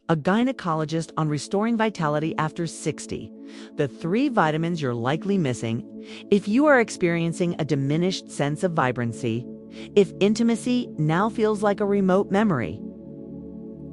a gynecologist on restoring vitality after 60. The 3 vitamins you're likely missing if you are experiencing a diminished sense of vibrancy, if intimacy now feels like a remote memory,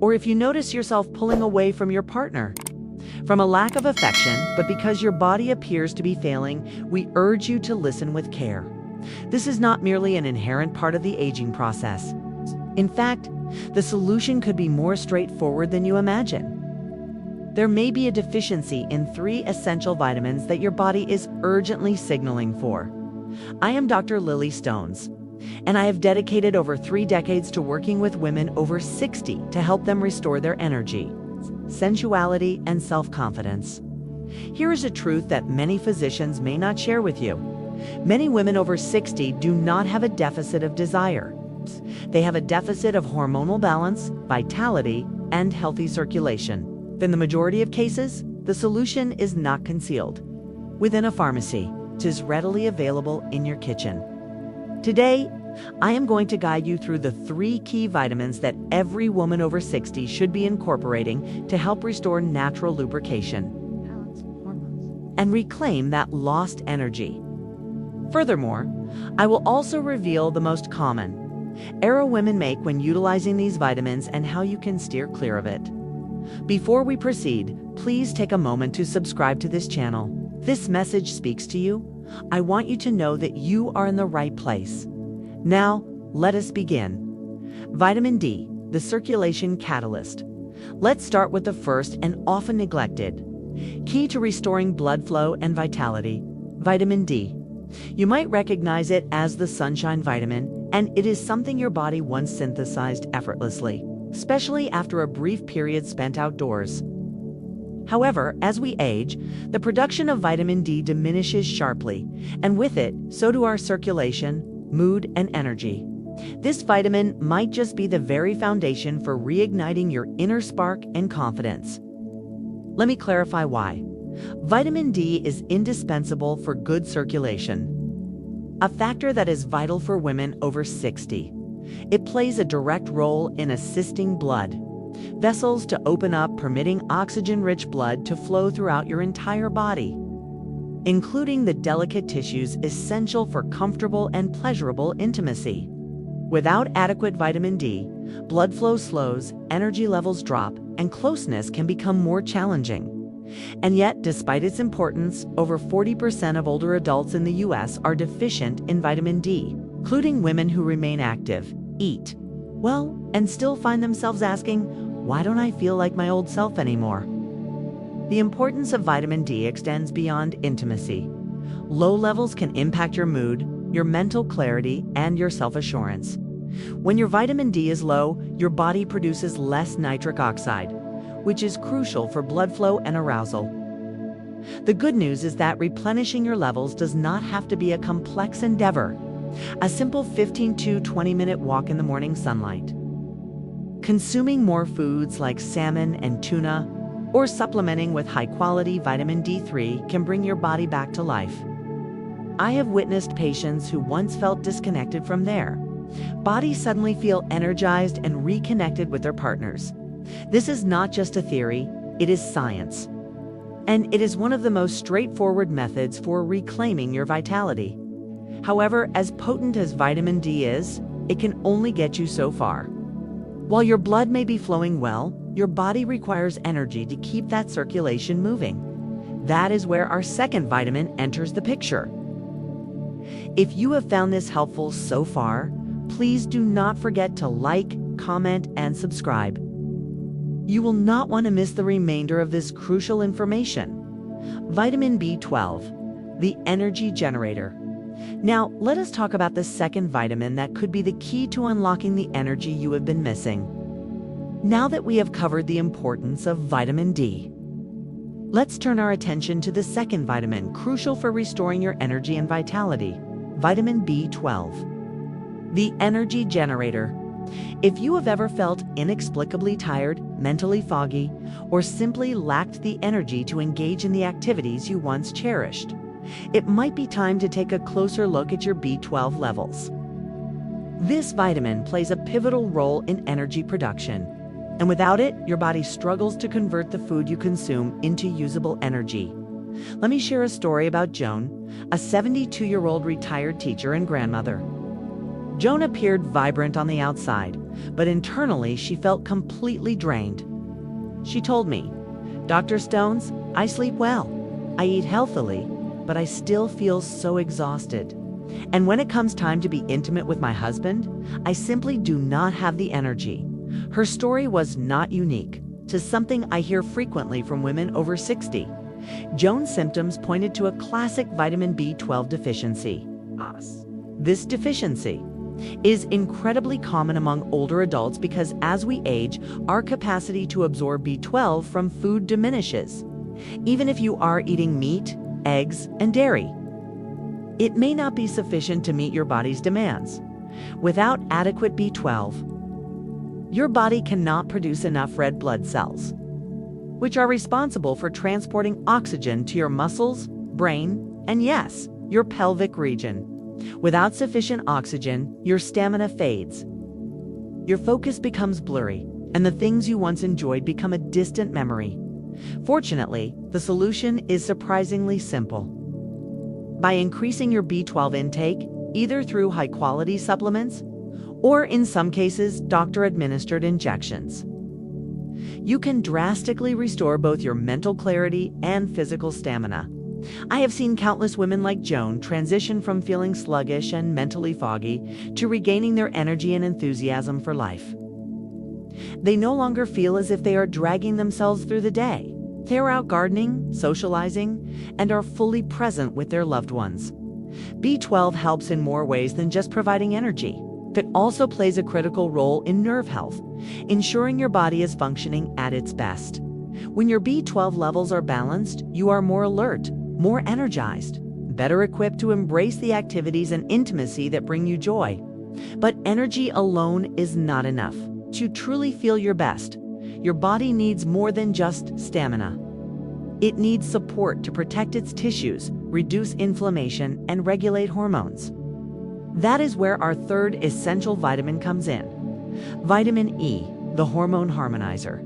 or if you notice yourself pulling away from your partner. From a lack of affection, but because your body appears to be failing, we urge you to listen with care. This is not merely an inherent part of the aging process. In fact, the solution could be more straightforward than you imagine. There may be a deficiency in 3 essential vitamins that your body is urgently signaling for. I am Dr. Lily Stones, and I have dedicated over 3 decades to working with women over 60 to help them restore their energy, sensuality, and self-confidence. Here is a truth that many physicians may not share with you. Many women over 60 do not have a deficit of desire. They have a deficit of hormonal balance, vitality, and healthy circulation. In the majority of cases, the solution is not concealed within a pharmacy. It is readily available in your kitchen. Today, I am going to guide you through the 3 key vitamins that every woman over 60 should be incorporating to help restore natural lubrication and reclaim that lost energy. Furthermore, I will also reveal the most common error women make when utilizing these vitamins and how you can steer clear of it. Before we proceed, please take a moment to subscribe to this channel. If this message speaks to you, I want you to know that you are in the right place. Now, let us begin. Vitamin D, the circulation catalyst. Let's start with the first and often neglected key to restoring blood flow and vitality, vitamin D. You might recognize it as the sunshine vitamin, and it is something your body once synthesized effortlessly, especially after a brief period spent outdoors. However, as we age, the production of vitamin D diminishes sharply, and with it, so do our circulation, mood, and energy. This vitamin might just be the very foundation for reigniting your inner spark and confidence. Let me clarify why. Vitamin D is indispensable for good circulation, a factor that is vital for women over 60. It plays a direct role in assisting blood vessels to open up, permitting oxygen-rich blood to flow throughout your entire body, including the delicate tissues essential for comfortable and pleasurable intimacy. Without adequate vitamin D, blood flow slows, energy levels drop, and closeness can become more challenging. And yet, despite its importance, over 40% of older adults in the US are deficient in vitamin D, including women who remain active, eat well, and still find themselves asking, "Why don't I feel like my old self anymore?" The importance of vitamin D extends beyond intimacy. Low levels can impact your mood, your mental clarity, and your self-assurance. When your vitamin D is low, your body produces less nitric oxide, which is crucial for blood flow and arousal. The good news is that replenishing your levels does not have to be a complex endeavor. A simple 15 to 20-minute walk in the morning sunlight, consuming more foods like salmon and tuna, or supplementing with high-quality vitamin D3 can bring your body back to life. I have witnessed patients who once felt disconnected from their bodies suddenly feel energized and reconnected with their partners. This is not just a theory, it is science. And it is one of the most straightforward methods for reclaiming your vitality. However, as potent as vitamin D is, it can only get you so far. While your blood may be flowing well, your body requires energy to keep that circulation moving. That is where our second vitamin enters the picture. If you have found this helpful so far, please do not forget to like, comment, and subscribe. You will not want to miss the remainder of this crucial information. Vitamin B12, the energy generator. Now, let us talk about the second vitamin that could be the key to unlocking the energy you have been missing. Now that we have covered the importance of vitamin D, let's turn our attention to the second vitamin, crucial for restoring your energy and vitality, vitamin B12, the energy generator. If you have ever felt inexplicably tired, mentally foggy, or simply lacked the energy to engage in the activities you once cherished, it might be time to take a closer look at your B12 levels. This vitamin plays a pivotal role in energy production. And without it, your body struggles to convert the food you consume into usable energy. Let me share a story about Joan, a 72-year-old retired teacher and grandmother. Joan appeared vibrant on the outside, but internally she felt completely drained. She told me, "Dr. Stones, I sleep well. I eat healthily, but I still feel so exhausted. And when it comes time to be intimate with my husband, I simply do not have the energy." Her story was not unique to something I hear frequently from women over 60. Joan's symptoms pointed to a classic vitamin B12 deficiency. This deficiency is incredibly common among older adults because as we age, our capacity to absorb B12 from food diminishes, even if you are eating meat, eggs, and dairy. It may not be sufficient to meet your body's demands. Without adequate B12, your body cannot produce enough red blood cells, which are responsible for transporting oxygen to your muscles, brain, and yes, your pelvic region. Without sufficient oxygen, your stamina fades. Your focus becomes blurry, and the things you once enjoyed become a distant memory. Fortunately, the solution is surprisingly simple. By increasing your B12 intake, either through high-quality supplements or, in some cases, doctor-administered injections, you can drastically restore both your mental clarity and physical stamina. I have seen countless women like Joan transition from feeling sluggish and mentally foggy to regaining their energy and enthusiasm for life. They no longer feel as if they are dragging themselves through the day. They are out gardening, socializing, and are fully present with their loved ones. B12 helps in more ways than just providing energy. It also plays a critical role in nerve health, ensuring your body is functioning at its best. When your B12 levels are balanced, you are more alert, more energized, better equipped to embrace the activities and intimacy that bring you joy. But energy alone is not enough. To truly feel your best, your body needs more than just stamina. It needs support to protect its tissues, reduce inflammation, and regulate hormones. That is where our third essential vitamin comes in. Vitamin E, the hormone harmonizer.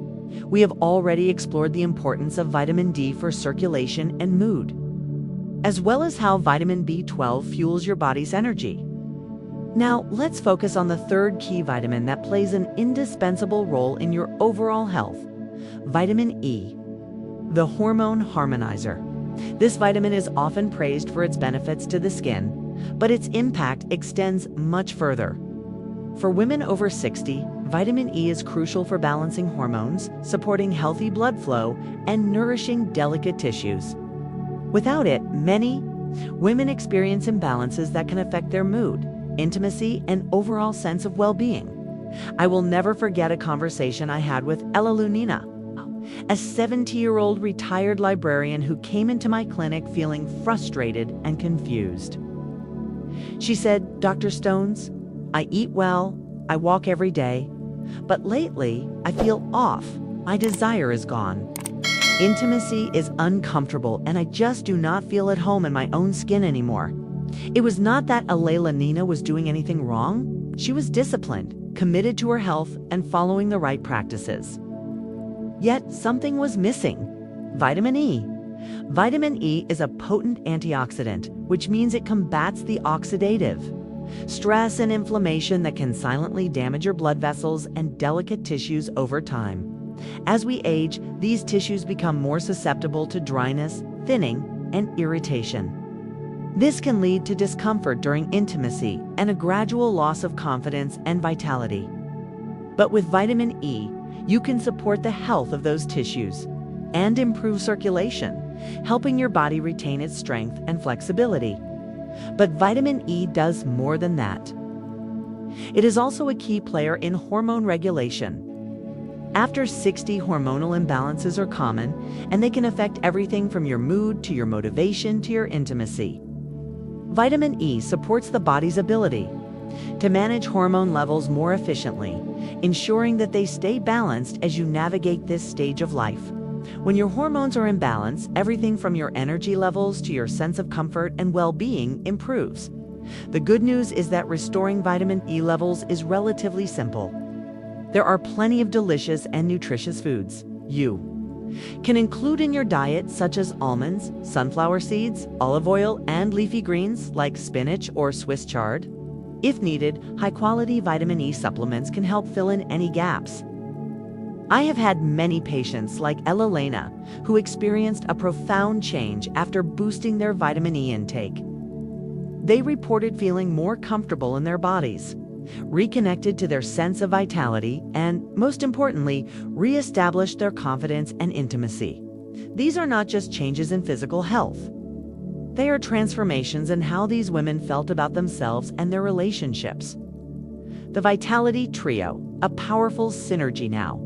We have already explored the importance of vitamin D for circulation and mood, as well as how vitamin B12 fuels your body's energy. Now, let's focus on the third key vitamin that plays an indispensable role in your overall health, vitamin E, the hormone harmonizer. This vitamin is often praised for its benefits to the skin, but its impact extends much further. For women over 60, vitamin E is crucial for balancing hormones, supporting healthy blood flow, and nourishing delicate tissues. Without it, many women experience imbalances that can affect their mood, intimacy, and overall sense of well-being. I will never forget a conversation I had with Ella Lunina, a 70-year-old retired librarian who came into my clinic feeling frustrated and confused. She said, "Dr. Stones, I eat well, I walk every day, but lately I feel off. My desire is gone. Intimacy is uncomfortable and I just do not feel at home in my own skin anymore." It was not that Ella Nina was doing anything wrong. She was disciplined, committed to her health, and following the right practices. Yet something was missing: vitamin E. Vitamin E is a potent antioxidant, which means it combats the oxidative stress and inflammation that can silently damage your blood vessels and delicate tissues over time. As we age, these tissues become more susceptible to dryness, thinning, and irritation. This can lead to discomfort during intimacy and a gradual loss of confidence and vitality. But with vitamin E, you can support the health of those tissues and improve circulation, helping your body retain its strength and flexibility. But vitamin E does more than that. It is also a key player in hormone regulation. After 60, hormonal imbalances are common, and they can affect everything from your mood to your motivation to your intimacy. Vitamin E supports the body's ability to manage hormone levels more efficiently, ensuring that they stay balanced as you navigate this stage of life. When your hormones are in balance, everything from your energy levels to your sense of comfort and well-being improves. The good news is that restoring vitamin E levels is relatively simple. There are plenty of delicious and nutritious foods you can include in your diet, such as almonds, sunflower seeds, olive oil, and leafy greens like spinach or Swiss chard. If needed, high-quality vitamin E supplements can help fill in any gaps. I have had many patients like Elena who experienced a profound change after boosting their vitamin E intake. They reported feeling more comfortable in their bodies, reconnected to their sense of vitality, and, most importantly, reestablished their confidence and intimacy. These are not just changes in physical health. They are transformations in how these women felt about themselves and their relationships. The Vitality Trio, a powerful synergy now.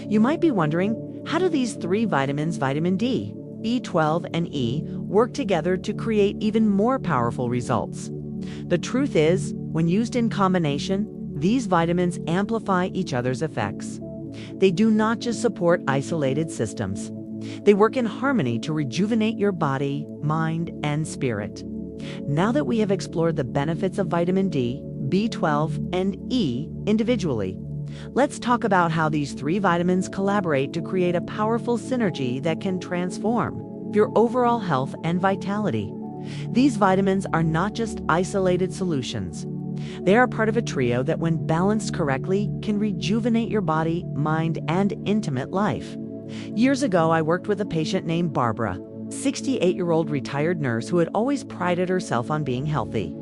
You might be wondering, how do these three vitamins, vitamin D, B12, and E, work together to create even more powerful results? The truth is, when used in combination, these vitamins amplify each other's effects. They do not just support isolated systems. They work in harmony to rejuvenate your body, mind, and spirit. Now that we have explored the benefits of vitamin D, B12, and E individually, let's talk about how these three vitamins collaborate to create a powerful synergy that can transform your overall health and vitality. These vitamins are not just isolated solutions. They are part of a trio that, when balanced correctly, can rejuvenate your body, mind, and intimate life. Years ago, I worked with a patient named Barbara, a 68-year-old retired nurse who had always prided herself on being healthy.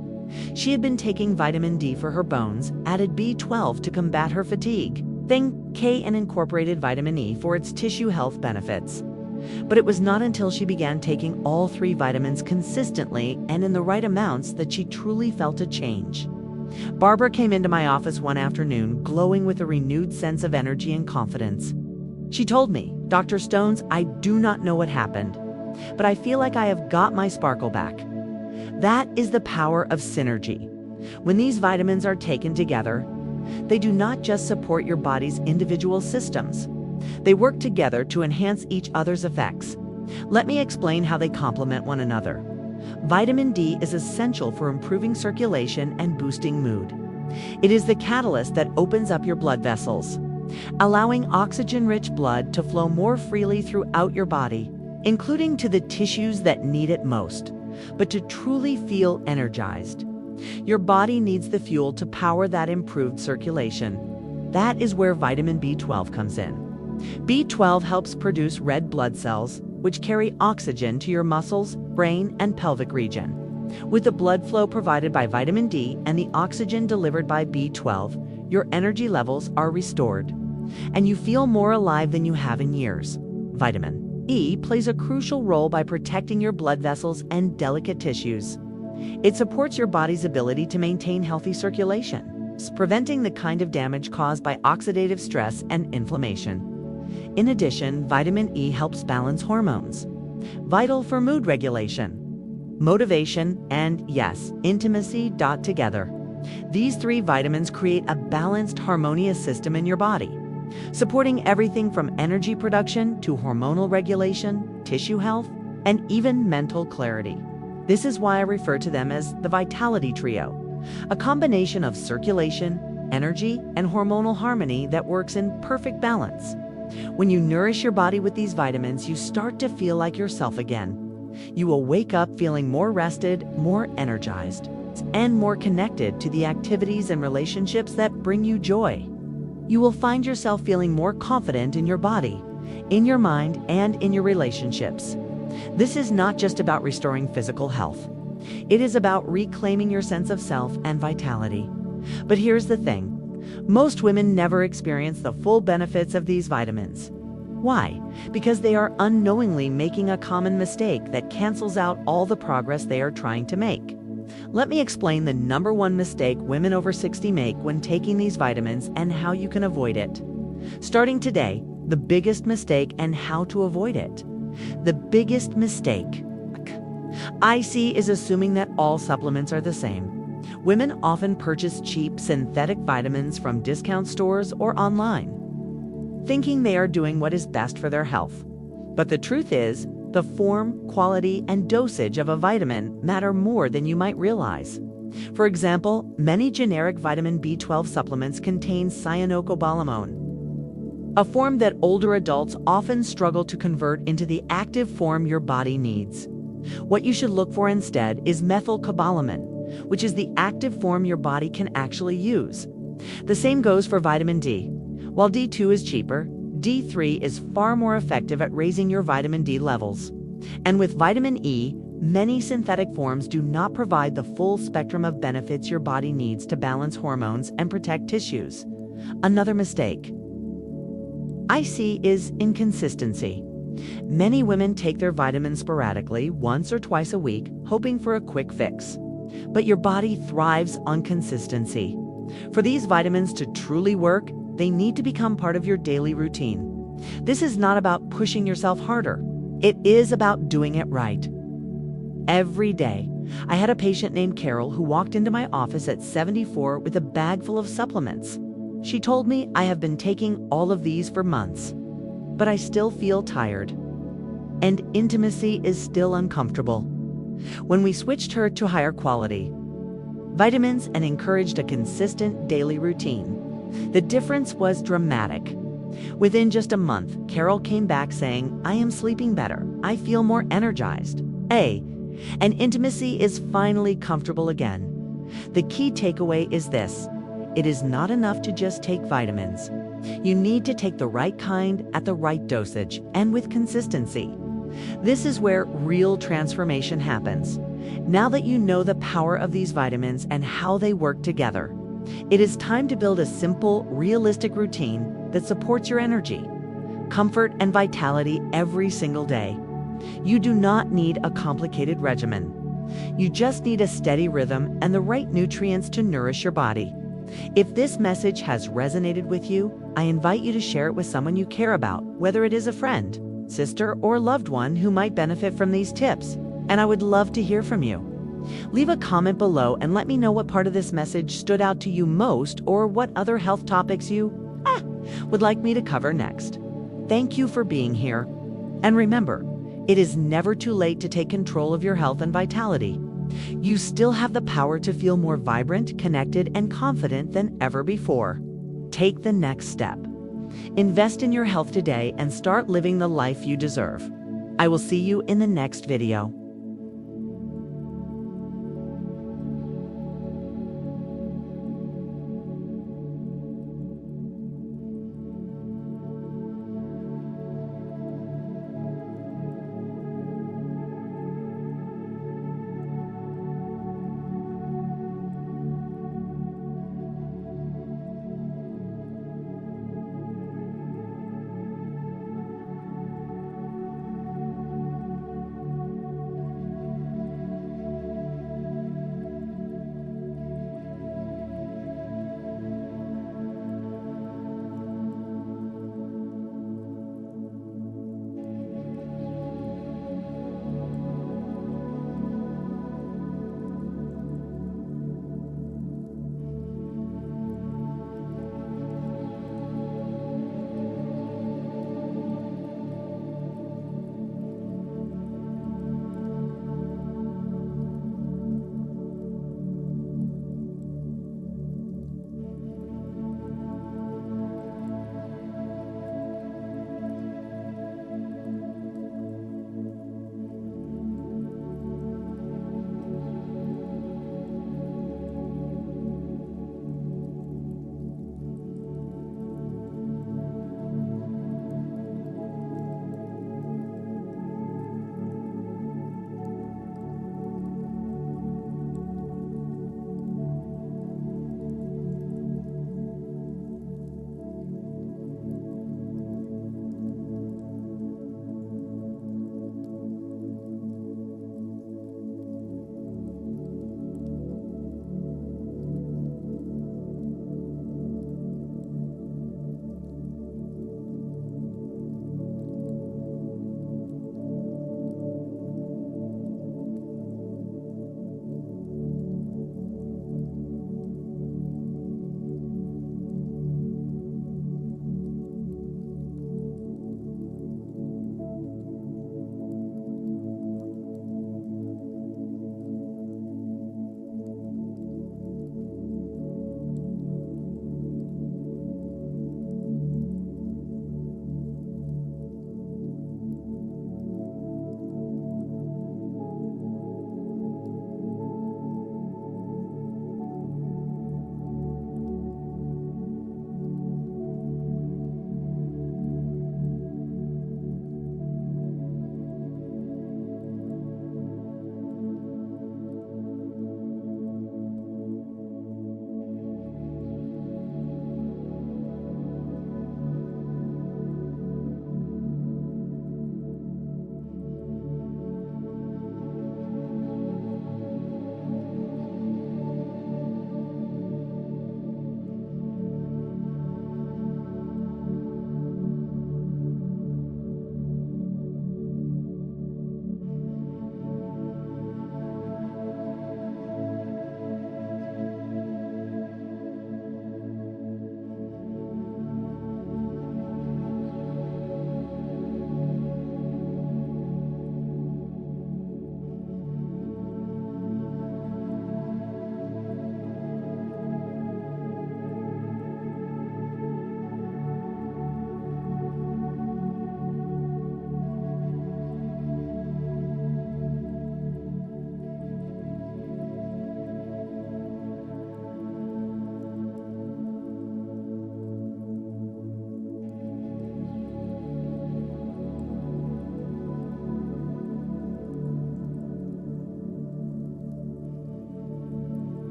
She had been taking vitamin D for her bones, added B12 to combat her fatigue, then K and incorporated vitamin E for its tissue health benefits. But it was not until she began taking all three vitamins consistently and in the right amounts that she truly felt a change. Barbara came into my office one afternoon, glowing with a renewed sense of energy and confidence. She told me, "Dr. Stones, I do not know what happened, but I feel like I have got my sparkle back." That is the power of synergy. When these vitamins are taken together, they do not just support your body's individual systems. They work together to enhance each other's effects. Let me explain how they complement one another. Vitamin D is essential for improving circulation and boosting mood. It is the catalyst that opens up your blood vessels, allowing oxygen-rich blood to flow more freely throughout your body, including to the tissues that need it most. But to truly feel energized, your body needs the fuel to power that improved circulation. That is where vitamin B12 comes in. B12 helps produce red blood cells, which carry oxygen to your muscles, brain, and pelvic region. With the blood flow provided by vitamin D and the oxygen delivered by B12, your energy levels are restored, and you feel more alive than you have in years. Vitamin E plays a crucial role by protecting your blood vessels and delicate tissues. It supports your body's ability to maintain healthy circulation, preventing the kind of damage caused by oxidative stress and inflammation. In addition, vitamin E helps balance hormones, vital for mood regulation, motivation, and, yes, intimacy. Together, these three vitamins create a balanced, harmonious system in your body, supporting everything from energy production to hormonal regulation, tissue health, and even mental clarity. This is why I refer to them as the Vitality Trio, a combination of circulation, energy, and hormonal harmony that works in perfect balance. When you nourish your body with these vitamins, you start to feel like yourself again. You will wake up feeling more rested, more energized, and more connected to the activities and relationships that bring you joy. You will find yourself feeling more confident in your body, in your mind, and in your relationships. This is not just about restoring physical health. It is about reclaiming your sense of self and vitality. But here's the thing. Most women never experience the full benefits of these vitamins. Why? Because they are unknowingly making a common mistake that cancels out all the progress they are trying to make. Let me explain the number one mistake women over 60 make when taking these vitamins and how you can avoid it. Starting today, the biggest mistake and how to avoid it. The biggest mistake I see is assuming that all supplements are the same. Women often purchase cheap synthetic vitamins from discount stores or online, thinking they are doing what is best for their health. But the truth is, the form, quality, and dosage of a vitamin matter more than you might realize. For example, many generic vitamin B12 supplements contain cyanocobalamin, a form that older adults often struggle to convert into the active form your body needs. What you should look for instead is methylcobalamin, which is the active form your body can actually use. The same goes for vitamin D. While D2 is cheaper, D3 is far more effective at raising your vitamin D levels. And with vitamin E, many synthetic forms do not provide the full spectrum of benefits your body needs to balance hormones and protect tissues. Another mistake I see is inconsistency. Many women take their vitamins sporadically, once or twice a week, hoping for a quick fix. But your body thrives on consistency. For these vitamins to truly work, they need to become part of your daily routine. This is not about pushing yourself harder. It is about doing it right. Every day, I had a patient named Carol who walked into my office at 74 with a bag full of supplements. She told me, "I have been taking all of these for months, but I still feel tired, and intimacy is still uncomfortable." When we switched her to higher quality vitamins and encouraged a consistent daily routine, the difference was dramatic. Within just a month, Carol came back saying, "I am sleeping better. I feel more energized. And intimacy is finally comfortable again." The key takeaway is this: it is not enough to just take vitamins. You need to take the right kind at the right dosage and with consistency. This is where real transformation happens. Now that you know the power of these vitamins and how they work together, it is time to build a simple, realistic routine that supports your energy, comfort, and vitality every single day. You do not need a complicated regimen. You just need a steady rhythm and the right nutrients to nourish your body. If this message has resonated with you, I invite you to share it with someone you care about, whether it is a friend, sister, or loved one who might benefit from these tips. And I would love to hear from you. Leave a comment below and let me know what part of this message stood out to you most, or what other health topics you would like me to cover next. Thank you for being here. And remember, it is never too late to take control of your health and vitality. You still have the power to feel more vibrant, connected, and confident than ever before. Take the next step. Invest in your health today and start living the life you deserve. I will see you in the next video.